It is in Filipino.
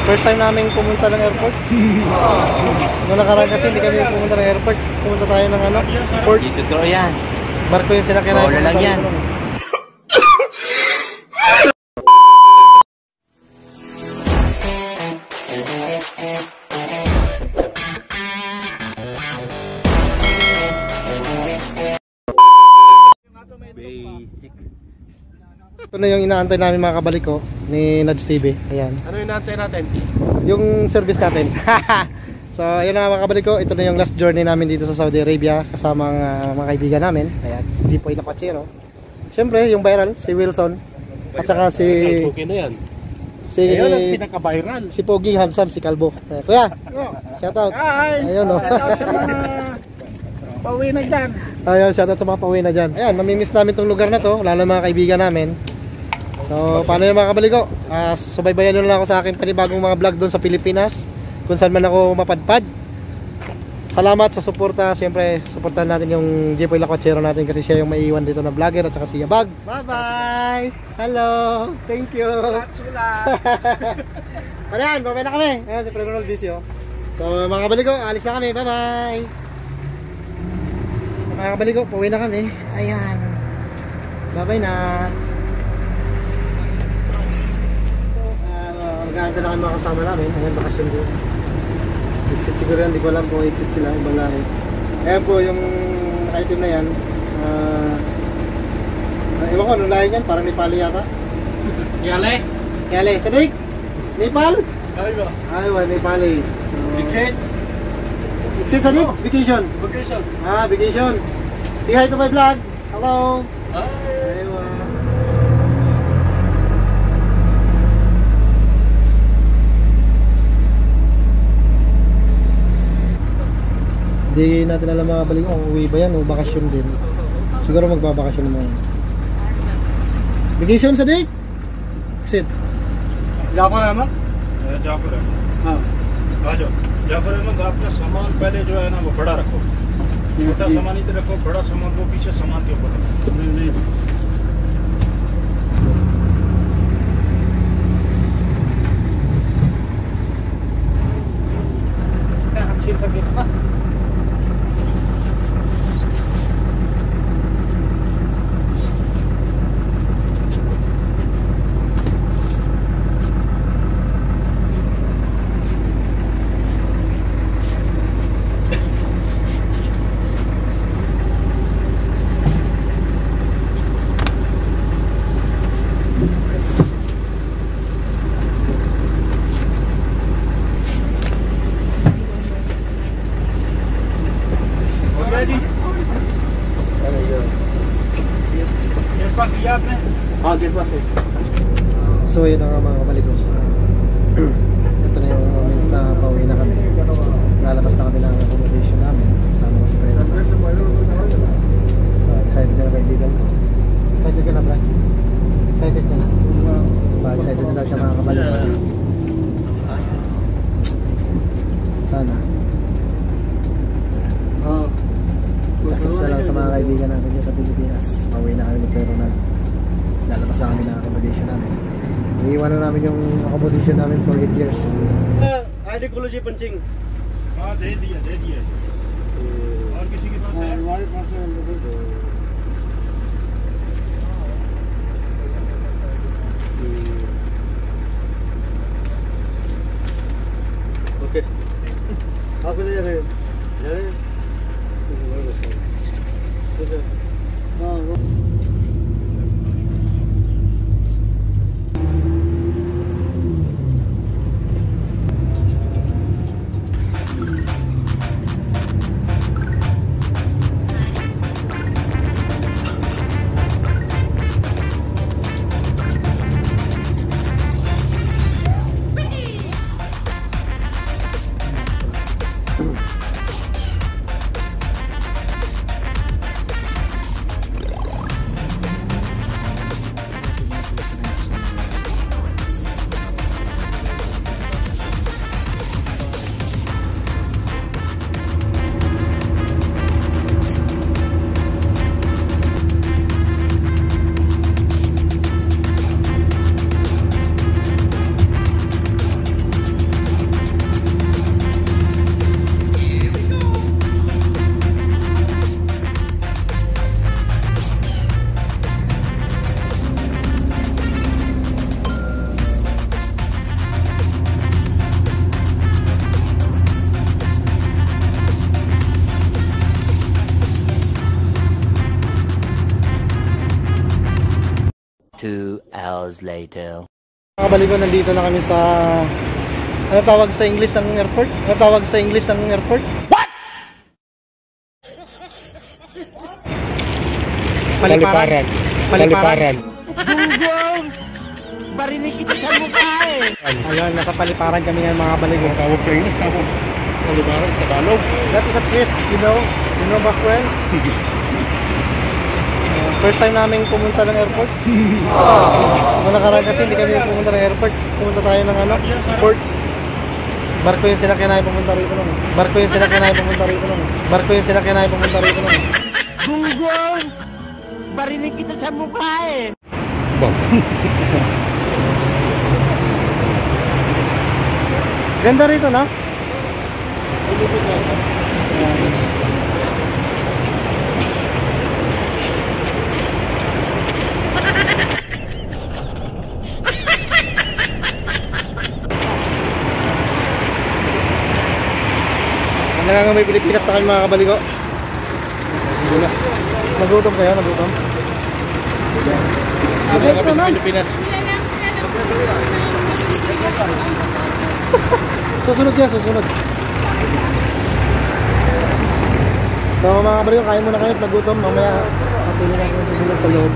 First time namin pumunta ng airport. Noong nakaraan kasi hindi kami pumunta ng airport. Pumunta tayo ng ano, port. Dito to yan. Barko yung sinakyan namin. Wala lang yan. Basic. Ito na yung inaantay namin mga kabalik ko ni Nads TV. Ayan. Ano yung inaantay natin? Yung service natin. So ayun na mga kabalik ko. Ito na yung last journey namin dito sa Saudi Arabia. Kasama ang mga kaibigan namin. Ayan. Si Jipoy Lakwachero. Siyempre yung viral. Si Wilson. At saka si... Okay na yan. Si... Ayun ang pinaka-viral. Si Pogi Handsome. Si Kalbo. Kuya. Shoutout. Ayun o. Shoutout sa mga pauwi na dyan. Ayun. Shoutout sa mga pauwi na dyan. Ayan. Mamimiss namin itong lugar na to. Lalo mga kaibigan namin. So paano yung mga kabalik ko? Subaybayan nyo lang ako sa aking panibagong mga vlog doon sa Pilipinas. Kung saan man ako mapadpad. Salamat sa suporta. Siyempre, suportahan natin yung Jipoy Lakwachero natin kasi siya yung maiiwan dito na vlogger at saka si Yabag. Bye-bye! Hello! Thank you! Ayan, babay na kami. Ayan, si Ronald Vicio. So, mga kabalik ko, alis na kami. Bye-bye! Mga kabalik ko, pauwi na kami. Ayan. Bye-bye na! Magkakanta na kami mga kasama namin. Ayan, bakasyon din. Exit siguro yan, hindi ko alam kung exit sila, ibang lahi. Ayan po yung item na yan. Ewan ko, anong lahi yan? Parang Nepali yata. Yale? Yale, Sadik? Nepal? Aywa. Aywa, Nepali. So, Exit? Exit Sadik? Vacation? Vacation. Vacation. Say hi to my vlog. Hello. Hi. Aywa. Hindi natin alam mga balik kung uwi ba yan o bakasyon din. Siguro magbabakasyon naman yan. Vacation sa date? Exit. Jafar Ahmed? Jafar है हाँ आ जाओ जाफर अहमद अपना सामान पहले जो है ना वो बड़ा रखो छोटा सामान इधर रखो बड़ा सामान वो पीछे सामान के ऊपर रखो नहीं छील सके So yun na nga mga kabalik ko. Ito na yung moment na pauwi na kami. Lalabas na kami ng accommodation namin. Kasama ko si Brenda. So excited na kaibigan ko. Excited ka na Brad? Excited ka na? Excited na daw siya mga kabalik. Sana. Takits na lang sa mga kaibigan natin dyan sa Pilipinas. Pauwi na kami ni Ronald. Lalabas na kami ng accommodation namin. Iiwan na namin yung accommodation namin for 8 years. Ideology punching हाँ दे दिया और किसी के पास है हमारे पास ओके आप किधर जा रहे हैं hours later. Mga kabaligo, nandito na kami sa... Ano tawag sa English ng airport? Ano tawag sa English ng airport? What? Paliparan. Paliparan. Gunggong! Barinig kita sa mukha eh! Ayun, nasa paliparan kami ngayon mga kabaligo. Tawag sa English, tawag. Paliparan, Tagalog. That is a twist, you know Bakwen? First time namin pumunta ng airport. Kung nakaraan kasi hindi kami pumunta ng airport. Pumunta tayo ng ano, port. Barko yung sinakyan namin pumunta rito nun. Barko yung sinakyan namin pumunta rito nun. Barko yung sinakyan namin pumunta rito nun. Gunggong! Barinig kita sa mukha eh! Ganda rito, no? Nangangamoy Pilipinas na kami mga kabaligo. Nagutom kayo? Nagutom? Nagutom naman. Pilipinas. Susunod yan, susunod. So mga kabaligo, kain muna kayo at nagutom. Mamaya, patuloy natin yung sa loob.